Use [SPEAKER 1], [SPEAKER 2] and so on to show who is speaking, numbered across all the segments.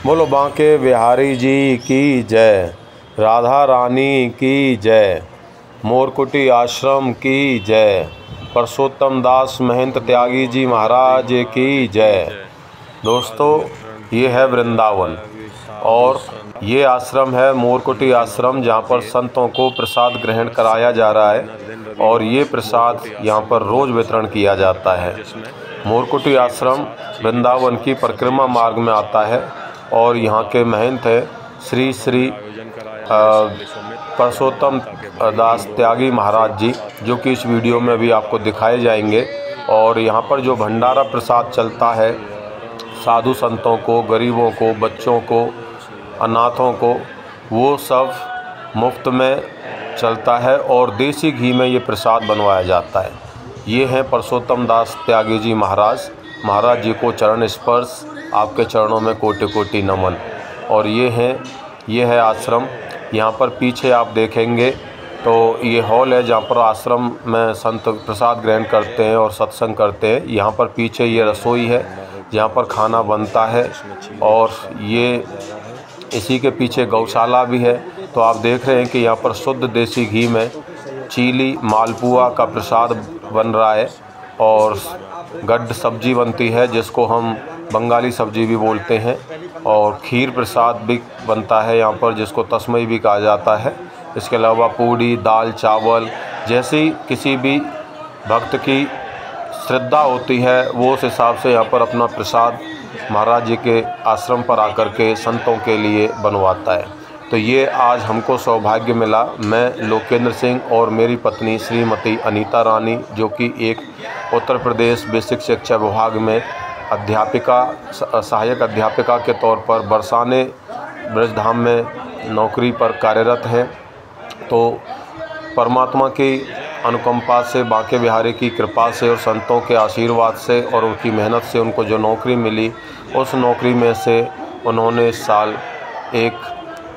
[SPEAKER 1] बोलो बांके बिहारी जी की जय, राधा रानी की जय, मोरकुटी आश्रम की जय, परसोत्तम दास महंत त्यागी जी महाराज की जय। दोस्तों, ये है वृंदावन और ये आश्रम है मोरकुटी आश्रम, जहाँ पर संतों को प्रसाद ग्रहण कराया जा रहा है और ये प्रसाद यहाँ पर रोज़ वितरण किया जाता है। मोरकुटी आश्रम वृंदावन की परिक्रमा मार्ग में आता है और यहाँ के महंत है श्री श्री परसोत्तम दास त्यागी महाराज जी, जो कि इस वीडियो में भी आपको दिखाए जाएंगे। और यहाँ पर जो भंडारा प्रसाद चलता है साधु संतों को, गरीबों को, बच्चों को, अनाथों को, वो सब मुफ्त में चलता है और देसी घी में ये प्रसाद बनवाया जाता है। ये हैं परसोत्तम दास त्यागी जी महाराज जी को चरण स्पर्श, आपके चरणों में कोटि कोटि नमन। और ये है आश्रम। यहाँ पर पीछे आप देखेंगे तो ये हॉल है जहाँ पर आश्रम में संत प्रसाद ग्रहण करते हैं और सत्संग करते हैं। यहाँ पर पीछे ये रसोई है जहाँ पर खाना बनता है और ये इसी के पीछे गौशाला भी है। तो आप देख रहे हैं कि यहाँ पर शुद्ध देसी घी में चीली मालपुआ का प्रसाद बन रहा है और गड्ढ सब्जी बनती है जिसको हम बंगाली सब्जी भी बोलते हैं, और खीर प्रसाद भी बनता है यहाँ पर जिसको तस्मई भी कहा जाता है। इसके अलावा पूड़ी, दाल, चावल, जैसी किसी भी भक्त की श्रद्धा होती है वो उस हिसाब से यहाँ पर अपना प्रसाद महाराज जी के आश्रम पर आकर के संतों के लिए बनवाता है। तो ये आज हमको सौभाग्य मिला, मैं लोकेंद्र सिंह और मेरी पत्नी श्रीमती अनीता रानी, जो कि एक उत्तर प्रदेश बेसिक शिक्षा विभाग में अध्यापिका, सहायक अध्यापिका के तौर पर बरसाने ब्रजधाम में नौकरी पर कार्यरत हैं। तो परमात्मा की अनुकंपा से, बांके बिहारी की कृपा से और संतों के आशीर्वाद से और उनकी मेहनत से उनको जो नौकरी मिली, उस नौकरी में से उन्होंने इस साल एक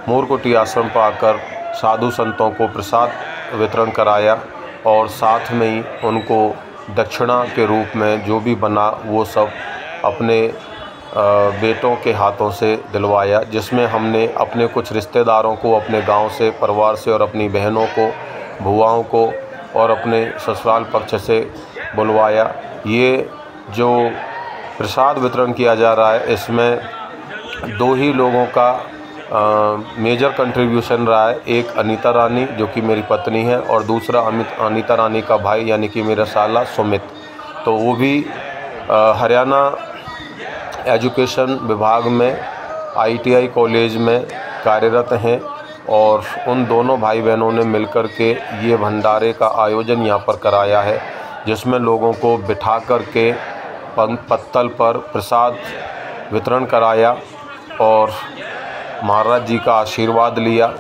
[SPEAKER 1] मोरकुटी आश्रम पर आकर साधु संतों को प्रसाद वितरण कराया और साथ में ही उनको दक्षिणा के रूप में जो भी बना वो सब अपने बेटों के हाथों से दिलवाया, जिसमें हमने अपने कुछ रिश्तेदारों को अपने गांव से, परिवार से और अपनी बहनों को, बुआओं को और अपने ससुराल पक्ष से बुलवाया। ये जो प्रसाद वितरण किया जा रहा है इसमें दो ही लोगों का मेजर कंट्रीब्यूशन रहा है। एक अनीता रानी जो कि मेरी पत्नी है और दूसरा अनीता रानी का भाई यानी कि मेरा साला सुमित। तो वो भी हरियाणा एजुकेशन विभाग में ITI कॉलेज में कार्यरत हैं और उन दोनों भाई बहनों ने मिलकर के ये भंडारे का आयोजन यहाँ पर कराया है, जिसमें लोगों को बिठा कर के पत्तल पर प्रसाद वितरण कराया और महाराज जी का आशीर्वाद लिया।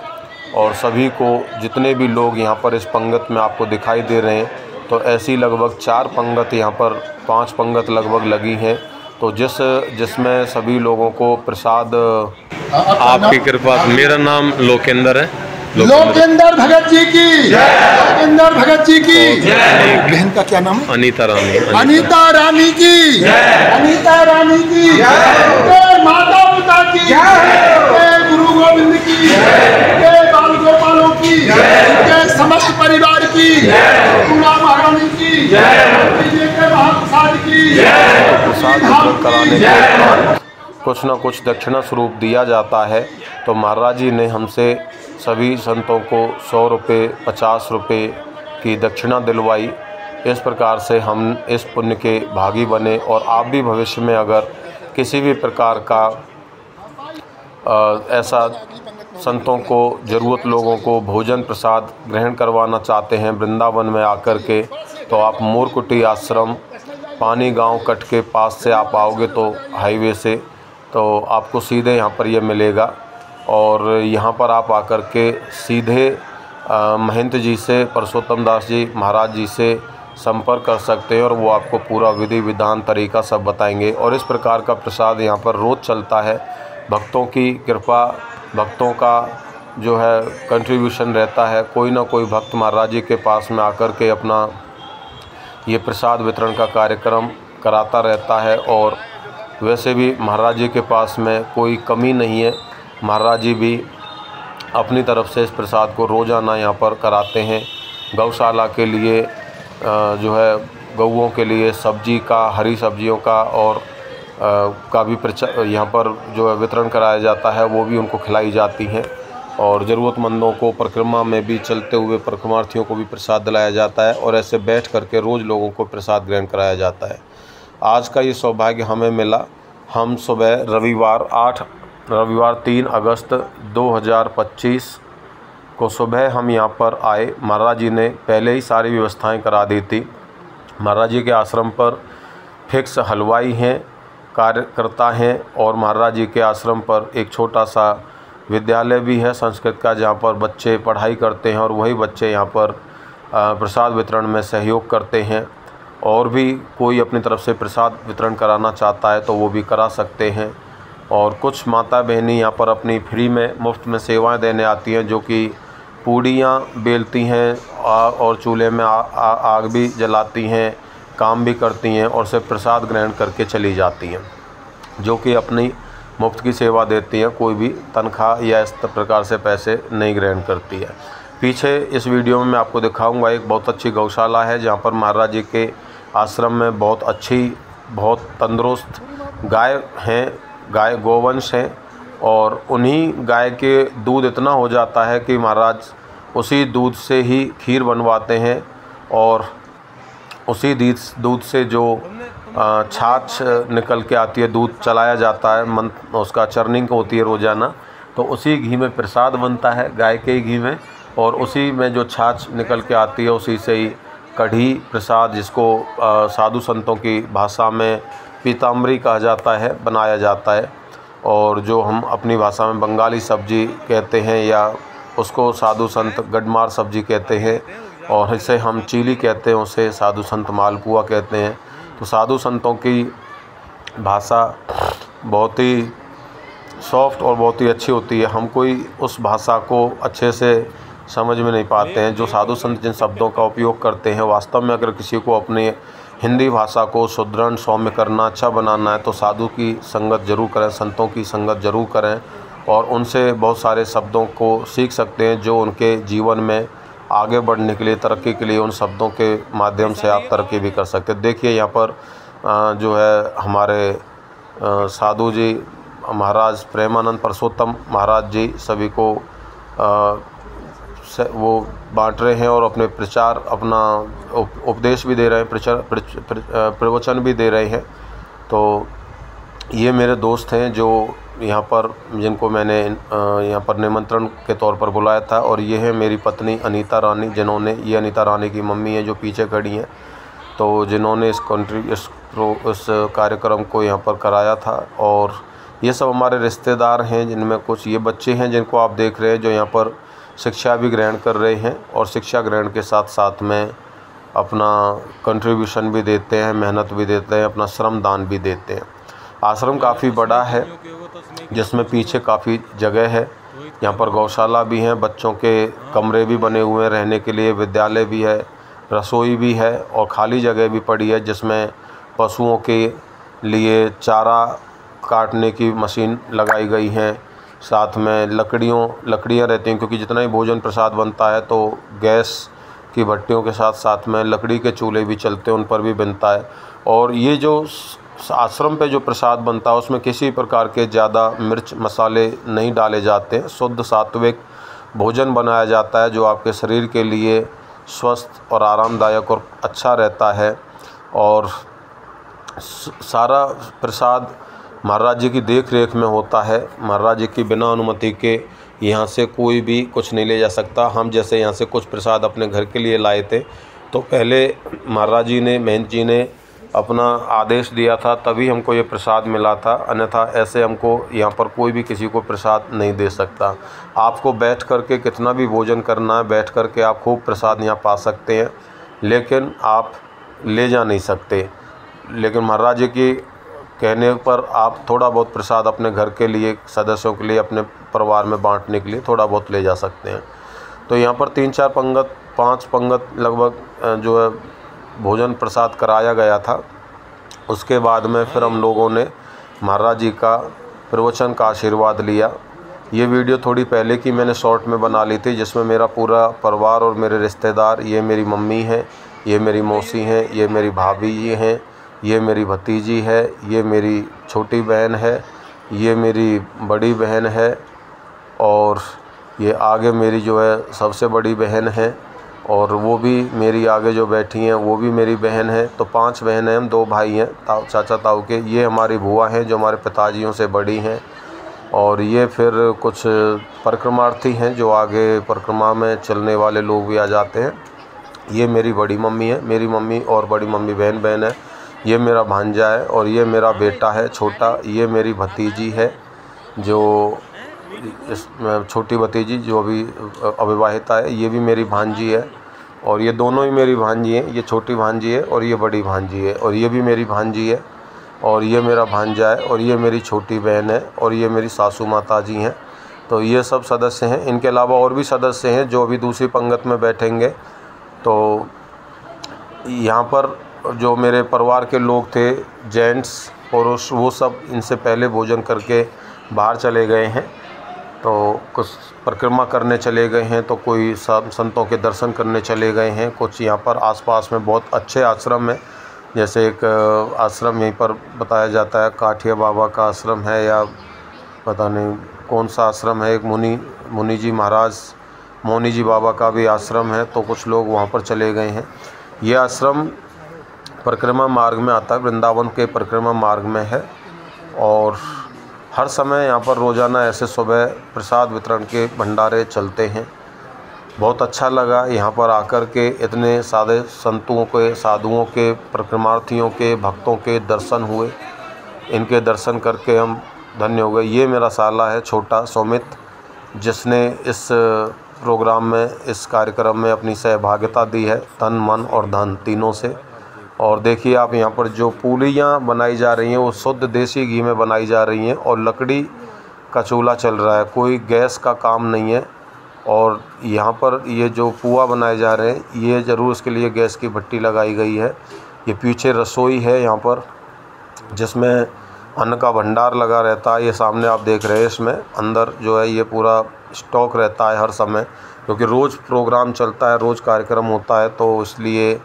[SPEAKER 1] और सभी को, जितने भी लोग यहाँ पर इस पंगत में आपको दिखाई दे रहे हैं, तो ऐसी लगभग 4 पंगत यहाँ पर 5 पंगत लगभग लगी हैं। तो जिसमें सभी लोगों को प्रसाद आपकी कृपा। मेरा नाम लोकेंद्र है।
[SPEAKER 2] लोकेंद्र भगत जी की, लोकेंद्र भगत जी की। बहन का क्या नाम है?
[SPEAKER 1] अनीता रानी।
[SPEAKER 2] अनीता रानी की, अनीता रानी की, माता पिता की, गुरु गोविंद की, बाल गोपालों की, समस्त परिवार की, महारानी की, महाप्रसाद की।
[SPEAKER 1] प्रसाद वितरण कराने के बाद कुछ न कुछ दक्षिणा स्वरूप दिया जाता है। तो महाराज जी ने हमसे सभी संतों को 100 रुपये, 50 रुपये की दक्षिणा दिलवाई। इस प्रकार से हम इस पुण्य के भागी बने और आप भी भविष्य में अगर किसी भी प्रकार का ऐसा संतों को, ज़रूरत लोगों को भोजन प्रसाद ग्रहण करवाना चाहते हैं वृंदावन में आकर के, तो आप मोरकुटी आश्रम पानी गांव कट के पास से आप आओगे तो हाईवे से, तो आपको सीधे यहाँ पर ये मिलेगा। और यहाँ पर आप आकर के सीधे महंत जी से, परसोत्तम दास जी महाराज जी से संपर्क कर सकते हैं और वो आपको पूरा विधि विधान तरीका सब बताएंगे। और इस प्रकार का प्रसाद यहाँ पर रोज़ चलता है। भक्तों की कृपा, भक्तों का जो है कंट्रीब्यूशन रहता है। कोई ना कोई भक्त महाराज जी के पास में आकर के अपना ये प्रसाद वितरण का कार्यक्रम कराता रहता है और वैसे भी महाराज जी के पास में कोई कमी नहीं है। महाराज जी भी अपनी तरफ से इस प्रसाद को रोज़ाना यहाँ पर कराते हैं। गौशाला के लिए जो है गौओं के लिए सब्जी का, हरी सब्जियों का और का भी यहाँ पर जो है वितरण कराया जाता है, वो भी उनको खिलाई जाती हैं। और ज़रूरतमंदों को परिक्रमा में भी चलते हुए परिक्रमार्थियों को भी प्रसाद दिलाया जाता है और ऐसे बैठ करके रोज़ लोगों को प्रसाद ग्रहण कराया जाता है। आज का ये सौभाग्य हमें मिला। हम सुबह रविवार 3 अगस्त 2025 को सुबह हम यहाँ पर आए। महाराज जी ने पहले ही सारी व्यवस्थाएं करा दी थी। महाराज जी के आश्रम पर फिक्स हलवाई हैं, कार्यकर्ता हैं और महाराज जी के आश्रम पर एक छोटा सा विद्यालय भी है संस्कृत का, जहाँ पर बच्चे पढ़ाई करते हैं और वही बच्चे यहाँ पर प्रसाद वितरण में सहयोग करते हैं। और भी कोई अपनी तरफ से प्रसाद वितरण कराना चाहता है तो वो भी करा सकते हैं। और कुछ माता बहनी यहाँ पर अपनी फ्री में मुफ्त में सेवाएं देने आती हैं, जो कि पूड़ियाँ बेलती हैं और चूल्हे में आग भी जलाती हैं, काम भी करती हैं और सिर्फ प्रसाद ग्रहण करके चली जाती हैं, जो कि अपनी मुफ्त की सेवा देती हैं। कोई भी तनख्वाह या इस प्रकार से पैसे नहीं ग्रहण करती है। पीछे इस वीडियो में मैं आपको दिखाऊंगा एक बहुत अच्छी गौशाला है, जहाँ पर महाराज जी के आश्रम में बहुत अच्छी, बहुत तंदुरुस्त गाय हैं, गाय गोवंश हैं और उन्हीं गाय के दूध इतना हो जाता है कि महाराज उसी दूध से ही खीर बनवाते हैं और उसी दूध से जो छाछ निकल के आती है, दूध चलाया जाता है, उसका चर्निंग होती है रोज़ाना, तो उसी घी में प्रसाद बनता है, गाय के ही घी में, और उसी में जो छाछ निकल के आती है उसी से ही कढ़ी प्रसाद, जिसको साधु संतों की भाषा में पीताम्बरी कहा जाता है, बनाया जाता है। और जो हम अपनी भाषा में बंगाली सब्जी कहते हैं या उसको साधु संत गडमार सब्जी कहते हैं, और इसे हम चीली कहते हैं, उसे साधु संत मालपुआ कहते हैं। तो साधु संतों की भाषा बहुत ही सॉफ्ट और बहुत ही अच्छी होती है। हम कोई उस भाषा को अच्छे से समझ में नहीं पाते हैं। जो साधु संत जिन शब्दों का उपयोग करते हैं, वास्तव में अगर किसी को अपनी हिंदी भाषा को सुदृढ़ सौम्य करना, अच्छा बनाना है, तो साधु की संगत जरूर करें, संतों की संगत जरूर करें और उनसे बहुत सारे शब्दों को सीख सकते हैं, जो उनके जीवन में आगे बढ़ने के लिए, तरक्की के लिए, उन शब्दों के माध्यम से आप तरक्की भी कर सकते हैं। देखिए यहाँ पर जो है हमारे साधु जी महाराज प्रेमानंद परसोत्तम महाराज जी सभी को वो बांट रहे हैं और अपने प्रचार, अपना उपदेश भी दे रहे हैं, प्रवचन भी दे रहे हैं। तो ये मेरे दोस्त हैं जो यहाँ पर, जिनको मैंने यहाँ पर निमंत्रण के तौर पर बुलाया था, और ये है मेरी पत्नी अनीता रानी, जिन्होंने, ये अनीता रानी की मम्मी है जो पीछे खड़ी हैं, तो जिन्होंने इस कार्यक्रम को यहाँ पर कराया था। और ये सब हमारे रिश्तेदार हैं, जिनमें कुछ ये बच्चे हैं जिनको आप देख रहे हैं, जो यहाँ पर शिक्षा भी ग्रहण कर रहे हैं और शिक्षा ग्रहण के साथ साथ में अपना कंट्रीब्यूशन भी देते हैं, मेहनत भी देते हैं, अपना श्रम दान भी देते हैं। आश्रम काफ़ी बड़ा है, जिसमें पीछे काफ़ी जगह है। यहाँ पर गौशाला भी है, बच्चों के कमरे भी बने हुए हैं रहने के लिए, विद्यालय भी है, रसोई भी है और खाली जगह भी पड़ी है, जिसमें पशुओं के लिए चारा काटने की मशीन लगाई गई हैं। साथ में लकड़ियाँ रहती हैं, क्योंकि जितना ही भोजन प्रसाद बनता है तो गैस की भट्टियों के साथ साथ में लकड़ी के चूल्हे भी चलते हैं, उन पर भी बनता है। और ये जो आश्रम पे जो प्रसाद बनता है उसमें किसी प्रकार के ज़्यादा मिर्च मसाले नहीं डाले जाते हैं। शुद्ध सात्विक भोजन बनाया जाता है, जो आपके शरीर के लिए स्वस्थ और आरामदायक और अच्छा रहता है। और सारा प्रसाद महाराज जी की देख रेख में होता है। महाराज जी की बिना अनुमति के यहाँ से कोई भी कुछ नहीं ले जा सकता। हम जैसे यहाँ से कुछ प्रसाद अपने घर के लिए लाए थे, तो पहले महाराज जी ने, महंत जी ने अपना आदेश दिया था, तभी हमको ये प्रसाद मिला था, अन्यथा ऐसे हमको यहाँ पर कोई भी किसी को प्रसाद नहीं दे सकता। आपको बैठ कर के कितना भी भोजन करना है, बैठ कर के आप खूब प्रसाद यहाँ पा सकते हैं, लेकिन आप ले जा नहीं सकते। लेकिन महाराज जी की कहने पर आप थोड़ा बहुत प्रसाद अपने घर के लिए, सदस्यों के लिए, अपने परिवार में बांटने के लिए थोड़ा बहुत ले जा सकते हैं। तो यहाँ पर 3-4 पंगत, 5 पंगत लगभग जो है भोजन प्रसाद कराया गया था। उसके बाद में फिर हम लोगों ने महाराज जी का प्रवचन का आशीर्वाद लिया। ये वीडियो थोड़ी पहले की मैंने शॉर्ट में बना ली थी, जिसमें मेरा पूरा परिवार और मेरे रिश्तेदार, ये मेरी मम्मी हैं, ये मेरी मौसी हैं, ये मेरी भाभी जी हैं, ये मेरी भतीजी है, ये मेरी छोटी बहन है, ये मेरी बड़ी बहन है, और ये आगे मेरी जो है सबसे बड़ी बहन है, और वो भी मेरी आगे जो बैठी हैं वो भी मेरी बहन है। तो 5 बहन हैं, हम 2 भाई हैं चाचा ताऊ के। ये हमारी बुआ हैं जो हमारे पिताजियों से बड़ी हैं, और ये फिर कुछ परिक्रमार्थी हैं जो आगे परिक्रमा में चलने वाले लोग भी आ जाते हैं। ये मेरी बड़ी मम्मी है, मेरी मम्मी और बड़ी मम्मी बहन है। ये मेरा भांजा है, और ये मेरा बेटा है छोटा। ये मेरी भतीजी है, जो इस छोटी भतीजी जो अभी अविवाहिता है, ये भी मेरी भांजी है, और ये दोनों ही मेरी भांजी हैं। ये छोटी भांजी है और ये बड़ी भांजी है, और ये भी मेरी भांजी है, और ये मेरा भांजा है, और ये मेरी छोटी बहन है, और ये मेरी सासू माता जी हैं। तो ये सब सदस्य हैं। इनके अलावा और भी सदस्य हैं जो अभी दूसरी पंगत में बैठेंगे। तो यहाँ पर जो मेरे परिवार के लोग थे, जेंट्स पुरुष, वो सब इनसे पहले भोजन करके बाहर चले गए हैं। तो कुछ परिक्रमा करने चले गए हैं, तो कोई संतों के दर्शन करने चले गए हैं। कुछ यहाँ पर आसपास में बहुत अच्छे आश्रम हैं, जैसे एक आश्रम यहीं पर बताया जाता है, काठिया बाबा का आश्रम है, या पता नहीं कौन सा आश्रम है। एक मुनि जी महाराज मौनी जी बाबा का भी आश्रम है। तो कुछ लोग वहाँ पर चले गए हैं। ये आश्रम परिक्रमा मार्ग में आता है, वृंदावन के परिक्रमा मार्ग में है, और हर समय यहाँ पर रोज़ाना ऐसे सुबह प्रसाद वितरण के भंडारे चलते हैं। बहुत अच्छा लगा यहाँ पर आकर के, इतने सादे संतों के, साधुओं के, परिक्रमार्थियों के, भक्तों के दर्शन हुए। इनके दर्शन करके हम धन्य हो गए। ये मेरा साला है छोटा सुमित, जिसने इस प्रोग्राम में, इस कार्यक्रम में अपनी सहभागिता दी है, तन मन और धन तीनों से। और देखिए आप, यहाँ पर जो पूलियाँ बनाई जा रही हैं वो शुद्ध देसी घी में बनाई जा रही हैं, और लकड़ी का चूल्हा चल रहा है, कोई गैस का काम नहीं है। और यहाँ पर ये जो पुआ बनाए जा रहे हैं, ये ज़रूर इसके लिए गैस की भट्टी लगाई गई है। ये पीछे रसोई है यहाँ पर, जिसमें अन्न का भंडार लगा रहता है। ये सामने आप देख रहे हैं, इसमें अंदर जो है ये पूरा स्टॉक रहता है हर समय, क्योंकि रोज़ प्रोग्राम चलता है, रोज़ कार्यक्रम होता है, तो इसलिए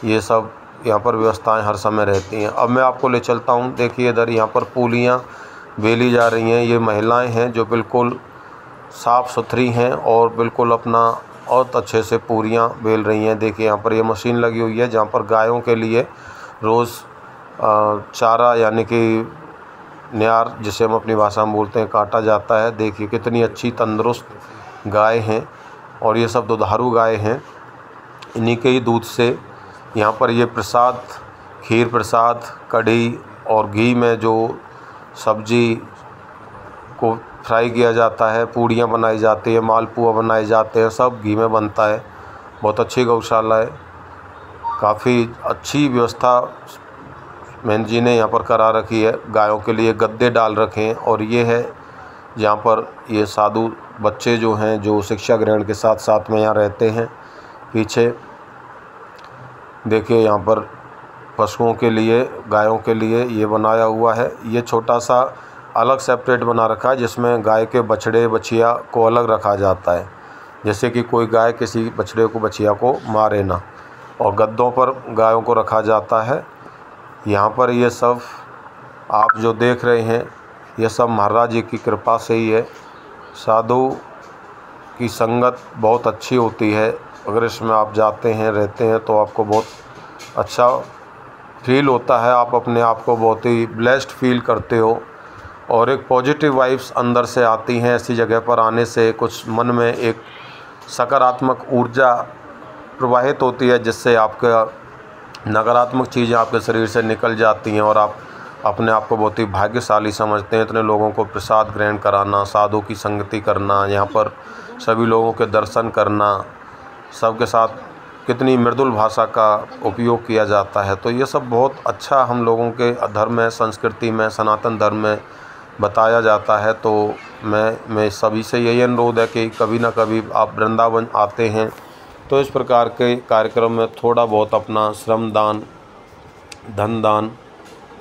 [SPEAKER 1] ये सब यहाँ पर व्यवस्थाएं हर समय रहती हैं। अब मैं आपको ले चलता हूँ। देखिए इधर यहाँ पर पूलियाँ बेली जा रही हैं। ये महिलाएं हैं जो बिल्कुल साफ़ सुथरी हैं और बिल्कुल अपना बहुत अच्छे से पूरियाँ बेल रही हैं। देखिए यहाँ पर ये मशीन लगी हुई है, जहाँ पर गायों के लिए रोज़ चारा, यानी कि न्यार, जिसे हम अपनी भाषा में बोलते हैं, काटा जाता है। देखिए कितनी अच्छी तंदुरुस्त गाय हैं, और ये सब दुधारू गाय हैं। इन्हीं के ही दूध से यहाँ पर ये प्रसाद, खीर प्रसाद, कढ़ी और घी में जो सब्जी को फ्राई किया जाता है, पूड़ियाँ बनाई जाती है, मालपुआ बनाए जाते हैं, सब घी में बनता है। बहुत अच्छी गौशाला है, काफ़ी अच्छी व्यवस्था मैन जी ने यहाँ पर करा रखी है। गायों के लिए गद्दे डाल रखे हैं, और ये है जहाँ पर ये साधु बच्चे जो हैं, जो शिक्षा ग्रहण के साथ साथ में यहाँ रहते हैं। पीछे देखिए यहाँ पर पशुओं के लिए, गायों के लिए ये बनाया हुआ है। ये छोटा सा अलग सेपरेट बना रखा है, जिसमें गाय के बछड़े बछिया को अलग रखा जाता है, जैसे कि कोई गाय किसी बछड़े को बछिया को मारे ना, और गद्दों पर गायों को रखा जाता है। यहाँ पर ये सब आप जो देख रहे हैं, ये सब महाराज जी की कृपा से ही है। साधु की संगत बहुत अच्छी होती है। अगर इसमें आप जाते हैं, रहते हैं, तो आपको बहुत अच्छा फील होता है। आप अपने आप को बहुत ही ब्लेस्ड फील करते हो, और एक पॉजिटिव वाइब्स अंदर से आती हैं। ऐसी जगह पर आने से कुछ मन में एक सकारात्मक ऊर्जा प्रवाहित होती है, जिससे आपका नकारात्मक चीज़ें आपके शरीर से निकल जाती हैं, और आप अपने आप को बहुत ही भाग्यशाली समझते हैं। इतने लोगों को प्रसाद ग्रहण कराना, साधु की संगति करना, यहाँ पर सभी लोगों के दर्शन करना, सबके साथ कितनी मृदुल भाषा का उपयोग किया जाता है। तो ये सब बहुत अच्छा हम लोगों के धर्म में, संस्कृति में, सनातन धर्म में बताया जाता है। तो मैं सभी से यही अनुरोध है कि कभी ना कभी आप वृंदावन आते हैं तो इस प्रकार के कार्यक्रम में थोड़ा बहुत अपना श्रम दान, धन दान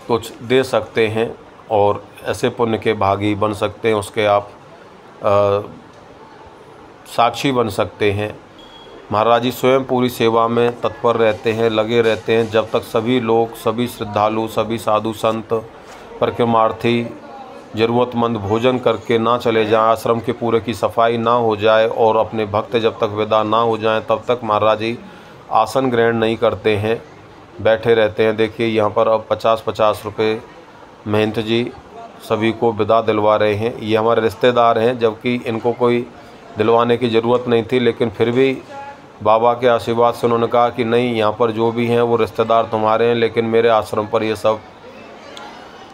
[SPEAKER 1] कुछ दे सकते हैं। और ऐसे पुण्य के भागी बन सकते हैं, उसके आप साक्षी बन सकते हैं। महाराज जी स्वयं पूरी सेवा में तत्पर रहते हैं, लगे रहते हैं, जब तक सभी लोग, सभी श्रद्धालु, सभी साधु संत परिक्रमार्थी ज़रूरतमंद भोजन करके ना चले जाएं, आश्रम के पूरे की सफाई ना हो जाए और अपने भक्त जब तक विदा ना हो जाएं, तब तक महाराज जी आसन ग्रहण नहीं करते हैं, बैठे रहते हैं। देखिए यहाँ पर अब 50-50 रुपये महंत जी सभी को विदा दिलवा रहे हैं। ये हमारे रिश्तेदार हैं, जबकि इनको कोई दिलवाने की ज़रूरत नहीं थी, लेकिन फिर भी बाबा के आशीर्वाद से उन्होंने कहा कि नहीं, यहाँ पर जो भी हैं वो रिश्तेदार तुम्हारे हैं, लेकिन मेरे आश्रम पर ये सब,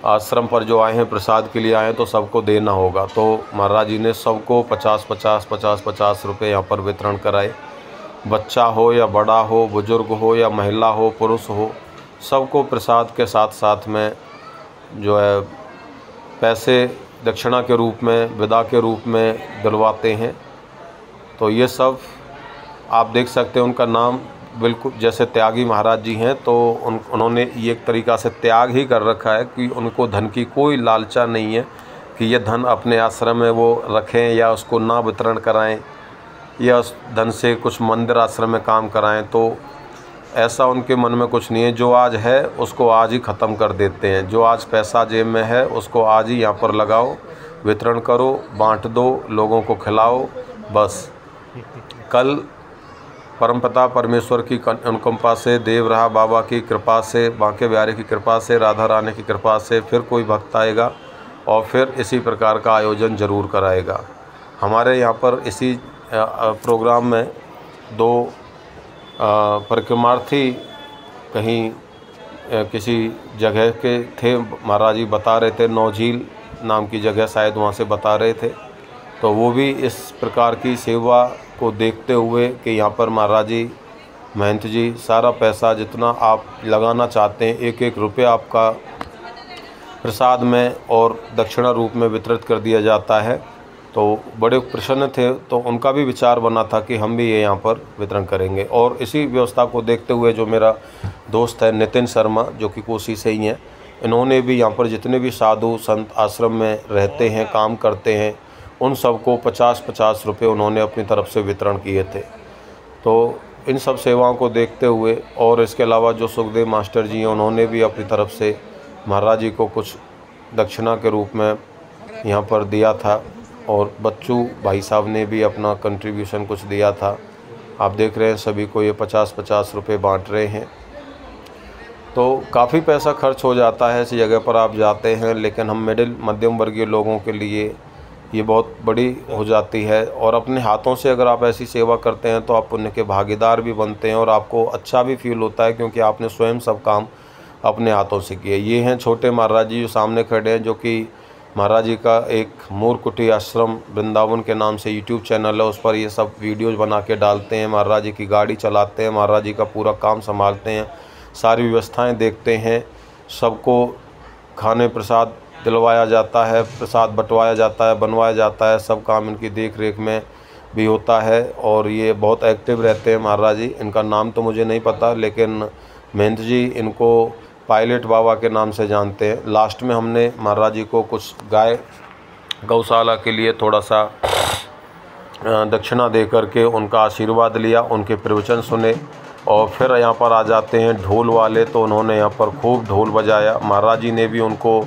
[SPEAKER 1] आश्रम पर जो आए हैं प्रसाद के लिए आए हैं, तो सबको देना होगा। तो महाराज जी ने सबको 50-50 रुपये यहाँ पर वितरण कराए। बच्चा हो या बड़ा हो, बुजुर्ग हो या महिला हो, पुरुष हो, सबको प्रसाद के साथ साथ में जो है पैसे दक्षिणा के रूप में, विदा के रूप में दिलवाते हैं। तो ये सब आप देख सकते हैं। उनका नाम बिल्कुल जैसे त्यागी महाराज जी हैं, तो उन्होंने ये एक तरीक़ा से त्याग ही कर रखा है कि उनको धन की कोई लालचा नहीं है कि ये धन अपने आश्रम में वो रखें या उसको ना वितरण कराएं या उस धन से कुछ मंदिर आश्रम में काम कराएं। तो ऐसा उनके मन में कुछ नहीं है। जो आज है उसको आज ही ख़त्म कर देते हैं। जो आज पैसा जेब में है उसको आज ही यहाँ पर लगाओ, वितरण करो, बांट दो, लोगों को खिलाओ, बस। कल परमपिता परमेश्वर की अनुकंपा से, देव रहा बाबा की कृपा से, बांके बिहारी की कृपा से, राधा रानी की कृपा से फिर कोई भक्त आएगा और फिर इसी प्रकार का आयोजन ज़रूर कराएगा। हमारे यहाँ पर इसी प्रोग्राम में 2 परिक्रमार्थी कहीं किसी जगह के थे, महाराज जी बता रहे थे, नौझील नाम की जगह शायद, वहाँ से बता रहे थे। तो वो भी इस प्रकार की सेवा को देखते हुए कि यहाँ पर महाराज जी, महंत जी सारा पैसा जितना आप लगाना चाहते हैं, एक एक रुपया आपका प्रसाद में और दक्षिणा रूप में वितरित कर दिया जाता है। तो बड़े प्रसन्न थे। तो उनका भी विचार बना था कि हम भी ये यहाँ पर वितरण करेंगे। और इसी व्यवस्था को देखते हुए जो मेरा दोस्त है नितिन शर्मा, जो कि कोसी से ही हैं, इन्होंने भी यहाँ पर जितने भी साधु संत आश्रम में रहते हैं, काम करते हैं, उन सबको 50-50 रुपये उन्होंने अपनी तरफ से वितरण किए थे। तो इन सब सेवाओं को देखते हुए और इसके अलावा जो सुखदेव मास्टर जी हैं, उन्होंने भी अपनी तरफ से महाराज जी को कुछ दक्षिणा के रूप में यहाँ पर दिया था। और बच्चू भाई साहब ने भी अपना कंट्रीब्यूशन कुछ दिया था। आप देख रहे हैं सभी को ये 50-50 रुपये बाँट रहे हैं। तो काफ़ी पैसा खर्च हो जाता है इस जगह पर आप जाते हैं, लेकिन हम मिडिल मध्यम वर्गीय लोगों के लिए ये बहुत बड़ी हो जाती है। और अपने हाथों से अगर आप ऐसी सेवा करते हैं तो आप पुण्य के भागीदार भी बनते हैं और आपको अच्छा भी फील होता है, क्योंकि आपने स्वयं सब काम अपने हाथों से किए। ये हैं छोटे महाराज जी जो सामने खड़े हैं, जो कि महाराज जी का एक मूरकुटी आश्रम वृंदावन के नाम से यूट्यूब चैनल है। उस पर ये सब वीडियोज़ बना के डालते हैं। महाराज जी की गाड़ी चलाते हैं, महाराज जी का पूरा काम संभालते हैं, सारी व्यवस्थाएं देखते हैं, सबको खाने प्रसाद दिलवाया जाता है, प्रसाद बंटवाया जाता है, बनवाया जाता है, सब काम इनकी देख रेख में भी होता है। और ये बहुत एक्टिव रहते हैं महाराज जी। इनका नाम तो मुझे नहीं पता, लेकिन महंत जी इनको पायलट बाबा के नाम से जानते हैं। लास्ट में हमने महाराज जी को कुछ गौशाला के लिए थोड़ा सा दक्षिणा दे करके उनका आशीर्वाद लिया, उनके प्रवचन सुने और फिर यहाँ पर आ जाते हैं ढोल वाले। तो उन्होंने यहाँ पर खूब ढोल बजाया। महाराज जी ने भी उनको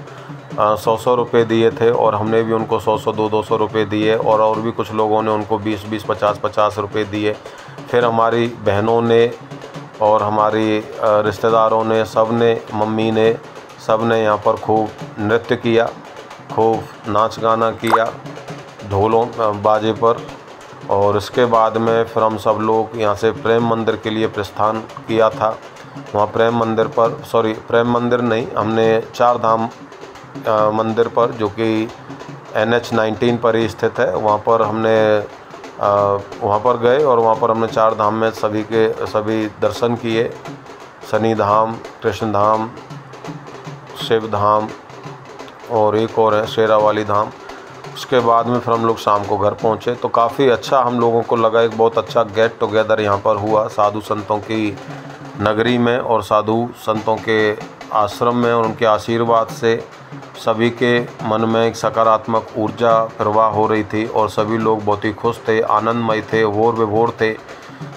[SPEAKER 1] 100 रुपये दिए थे और हमने भी उनको 100 200 रुपये दिए और भी कुछ लोगों ने उनको 20 50 रुपये दिए। फिर हमारी बहनों ने और हमारी रिश्तेदारों ने, सब ने, मम्मी ने, सब ने यहाँ पर खूब नृत्य किया, खूब नाच गाना किया ढोलों बाजे पर। और इसके बाद में फिर हम सब लोग यहाँ से प्रेम मंदिर के लिए प्रस्थान किया था। वहाँ प्रेम मंदिर नहीं, हमने 4 धाम मंदिर पर, जो कि NH-19 पर ही स्थित है, वहाँ पर हमने वहाँ पर गए और वहाँ पर हमने 4 धाम में सभी दर्शन किए। शनि धाम, कृष्ण धाम, शिव धाम और एक और है शेरावाली धाम। उसके बाद में फिर हम लोग शाम को घर पहुँचे। तो काफ़ी अच्छा हम लोगों को लगा, एक बहुत अच्छा गेट टुगेदर यहाँ पर हुआ साधु संतों की नगरी में और साधु संतों के आश्रम में और उनके आशीर्वाद से सभी के मन में एक सकारात्मक ऊर्जा प्रवाह हो रही थी और सभी लोग बहुत ही खुश थे, आनंदमय थे, होर विभोर थे।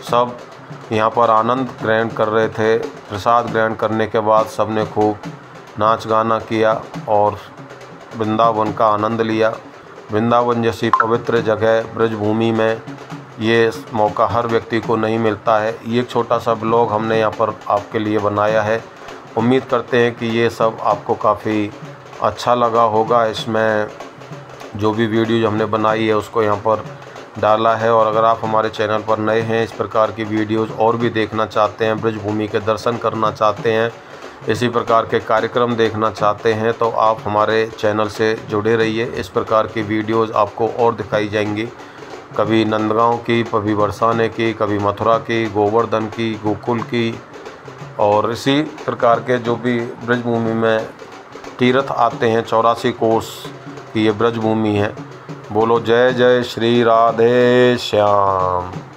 [SPEAKER 1] सब यहाँ पर आनंद ग्रहण कर रहे थे। प्रसाद ग्रहण करने के बाद सबने खूब नाच गाना किया और वृंदावन का आनंद लिया। वृंदावन जैसी पवित्र जगह ब्रजभूमि में ये मौका हर व्यक्ति को नहीं मिलता है। ये एक छोटा सा ब्लॉग हमने यहाँ पर आपके लिए बनाया है। उम्मीद करते हैं कि ये सब आपको काफ़ी अच्छा लगा होगा। इसमें जो भी वीडियो हमने बनाई है उसको यहाँ पर डाला है। और अगर आप हमारे चैनल पर नए हैं, इस प्रकार की वीडियोज़ और भी देखना चाहते हैं, ब्रजभूमि के दर्शन करना चाहते हैं, इसी प्रकार के कार्यक्रम देखना चाहते हैं, तो आप हमारे चैनल से जुड़े रहिए। इस प्रकार की वीडियोज़ आपको और दिखाई जाएंगी, कभी नंदगांव की, कभी बरसाने की, कभी मथुरा की, गोवर्धन की, गोकुल की, और इसी प्रकार के जो भी ब्रजभूमि में तीर्थ आते हैं। 84 कोस की ये ब्रजभूमि है। बोलो जय जय श्री राधे श्याम।